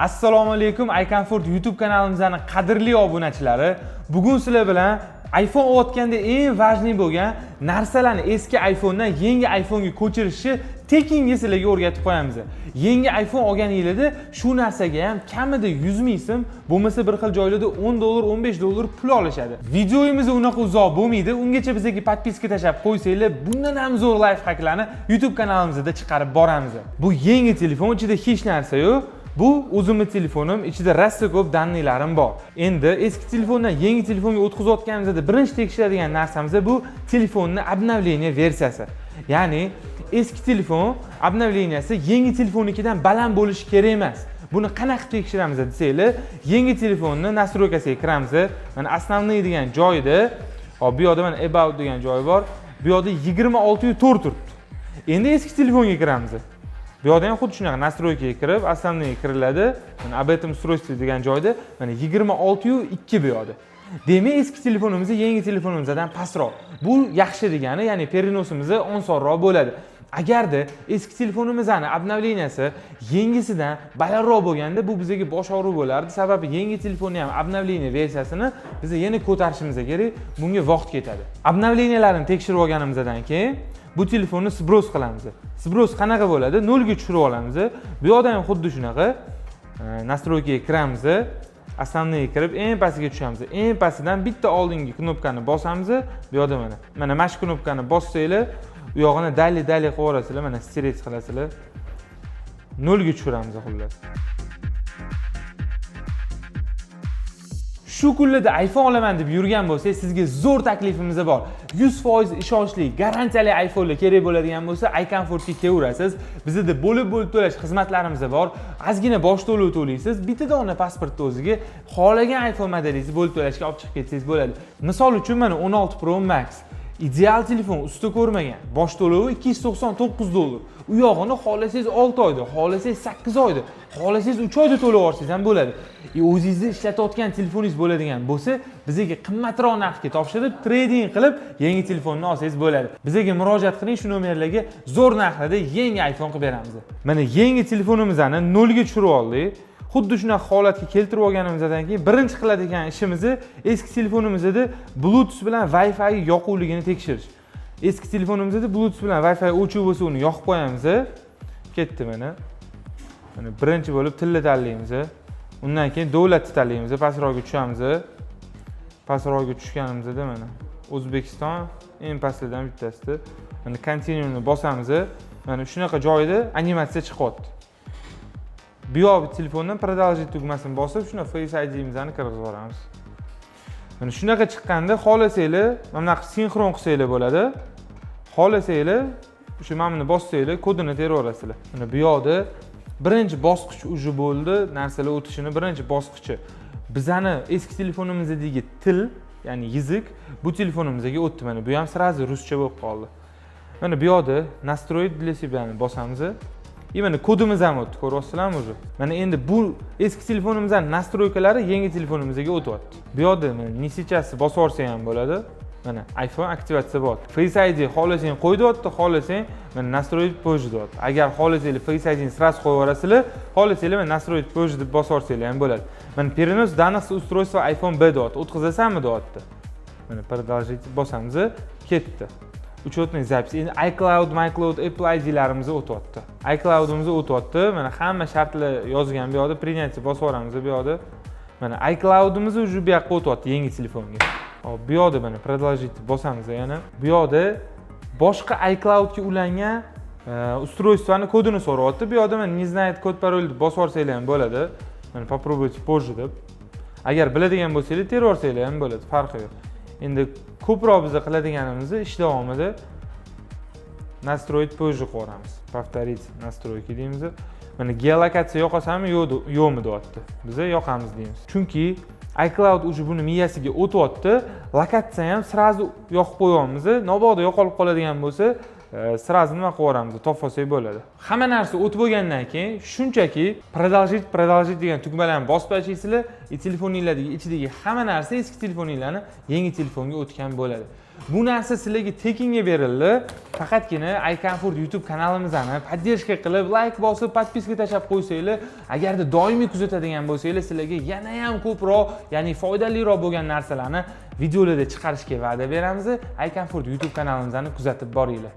Assalomu alaykum, iComfort YouTube kanalimizning qadrli obunachilari. Bugun sizlar bilan iPhone o'tganda eng важный bo'lgan narsalarni eski iPhonedan yangi iPhone'ga ko'chirishni tekinga sizlarga o'rgatib qo'yamiz. Yangi iPhone olganingizda shu narsaga ham kamida 100 ming so'm, bo'lmasa bir xil joylarda $10, $15 pul olishadi. Videomiz unaqa uzoq bo'lmaydi. Ungacha bizga podpiska tashab qo'ysanglar, bundan ham zo'r life hacklarni YouTube kanalimizda chiqarib boramiz. Bu yangi telefon, ichida hech narsa yo'q. Bu o'zimning telefonim, ichida rosa ko'p danlilarim bor. Endi eski telefondan yangi telefonga o'tkazayotganimizda birinchi tekshiradigan narsamiz bu telefonning обновление versiyasi. Ya'ni eski telefon обновленияsi yangi telefonikidan baland bo'lishi kerak emas. Buni qanaqa tekshiramiz desanglar, yangi telefonni настройкasiga kiramiz. Mana основные degan joyida, hop bu yerda mana about degan joy bor. Bu yerda 26 turibdi. Endi eski telefonga kiramiz. Bu yerda ham xuddi shunaqa настройкаga kirib, основные kiriladi. Mana об этом устройстве degan joyda mana 26.2 bu yerda. Demak, eski telefonimiz yangi telefonimizdan pastroq. Bu yaxshi degani, ya'ni переносimiz osonroq bo'ladi. Agarda eski telefonimizning обновленияsi yangisidan balandroq bo'lganda, bu bizga bosh og'riq bo'lardi. Sababi yangi telefonning ham обновление versiyasini biz yana ko'tarishimiz kerak. Bunga vaqt ketadi. Обновленияларni tekshirib olganimizdan keyin bu telefonni sbros qilamiz. Sbros qanaqa bo'ladi? 0 ga tushirib olamiz. Bu yerda ham xuddi shunaqa настройкаga kiramiz. Основные kirib, eng pastiga tushamiz. Eng pastidan bitta oldingi knopkani bosamiz. Bu yerda mana shu knopkani bossanglar, u yog'ini dali qilib yuborasizlar, mana stress qilasizlar. 0 ga tushiramiz xullas. Shu kunlarda iPhone olaman deb yurgan bo'lsangiz, sizga zo'r taklifimiz bor. 100% ishonchli, garantiyali iPhone'lar kerak bo'ladigan bo'lsa, iComfortga kelaverasiz. Bizda bo'lib to'lash xizmatlarimiz bor. Ozgina bosh to'lov to'laysiz, bitta dona pasportni o'ziga xohlagan iPhone modelingizni bo'lib to'lashga olib chiqib ketsangiz bo'ladi. Misol uchun mana 16 Pro Max ideal telefon, usta ko'rmagan. Bosh to'lovi $299. U yog'ini xohlasangiz 6 oyda, xohlasangiz 8 oyda, xohlasangiz 3 oyda to'lab olsangiz ham bo'ladi. O'zingizni ishlatayotgan telefoningiz bo'ladigan bo'lsa, bizga qimmatroq narxga topshirib, trading qilib, yangi telefonni olsangiz bo'ladi. Bizga murojaat qiling, shu nomerlarga zo'r narxlarda yangi iPhone qilib beramiz. Mana yangi telefonimizni 0 ga tushirib oldik. Xuddi shunaqa holatga keltirib olganimizdan keyin birinchi qiladigan ishimiz eski telefonimizda Bluetooth bilan Wi-Fi yoquvligini tekshirish. Eski telefonimizda Bluetooth bilan Wi-Fi o'chiq bo'lsa, uni yoqib qo'yamiz. Ketdi mana. Mana birinchi bo'lib tilni tanlaymiz. Undan keyin davlatni tanlaymiz. Pastroqqa tushamiz. Pastroqqa tushganimizda mana O'zbekiston eng pastlardan bittasi. Mana continue'ni bosamiz. Mana shunaqa joyda animatsiya chiqyapti. Bu yoq telefondan продолжить tugmasini bosib, shuna Face ID'imizni kirgizib yuboramiz. Mana shunaqa chiqqanda xohlasanglar, mana bunaqa sinxron qilsanglar bo'ladi. Xohlasanglar, o'sha mana buni bossanglar, kodini teraverasizlar. Mana bu yoqda birinchi bosqich uji bo'ldi, narsalar o'tishini birinchi bosqichi. Bizani eski telefonimizdagi til, ya'ni yizik bu telefonimizga o'tdi. Mana bu ham sразу ruscha bo'lib qoldi. Mana bu yoqda настроить для себя ni bosamiz. Mana kodimiz ham o'tdi, ko'ryapsizlarmi o'zi? Mana endi bu eski telefonimizning настройкалari yangi telefonimizga o'tyapti. Bu yerda mana не сейчас bosib olsa ham bo'ladi. Mana iPhone aktivatsiya bo'lyapti. Face ID xohlasang qo'ydyapti, xohlasang mana настроить позже deyapti. Agar xohlasanglar Face ID ni сразу qo'yib yuborasizlar, xohlasanglar mana настроить позже deb bosib olsanglar ham bo'ladi. Mana перенос данных с устройства iPhone B deyapti. O'tkazasanmi deyapti. Mana продолжить bosamiz, ketdi. Uchotning zapis. Endi iCloud, MyCloud, Apple ID'larimiz o'tyapti. iCloud'imiz o'tyapti. Mana hamma shartlar yozgan bu yerda принятие bosib olamiz bu yerda. Mana iCloud'imiz уже bu yoqqa o'tyapti yangi telefonga. Hop, bu yerda mana продолжить bosamiz yana. Bu yerda boshqa iCloud'ga ulangan устройствоning kodini so'rayapti. Bu yerda mana не знает код пароль deb bosib olsanglar ham bo'ladi. Mana попробуйте позже deb. Agar biladigan bo'lsangiz teraversanglar ham bo'ladi, farqi yo'q. Endi ko'proq biz qiladiganimiz ish davomida настроить позже qo'yamiz. Повторить настройки deymiz. Mana geolokatsiya yoqasanmi yo'qmi deyapti. Biz yoqamiz deymiz. Chunki iCloud уже buni miyasiga o'tyapti. Lokatsiya ham sразу yoqib qo'yamiz. Nobog'da yo'qolib qoladigan bo'lsa, sразу nima qilib yuboramiz, topib olsak bo'ladi. Hamma narsa o'tib bo'lgandan keyin shunchaki продолжить degan tugmalarni bosib tashlaysizlar, telefoninglardagi ichidagi hamma narsa eski telefoninglarni yangi telefonga o'tgan bo'ladi. Bu narsa sizlarga tekinga berildi. Faqatgina iComfort YouTube kanalimizni podдержка qilib, like bosib, podpiska tashlab qo'ysanglar, agarda doimiy kuzatadigan bo'lsanglar, sizlarga yana ham ko'proq, ya'ni foydaliroq bo'lgan narsalarni videolarda chiqarishga va'da beramiz. iComfort YouTube kanalimizni kuzatib boringlar.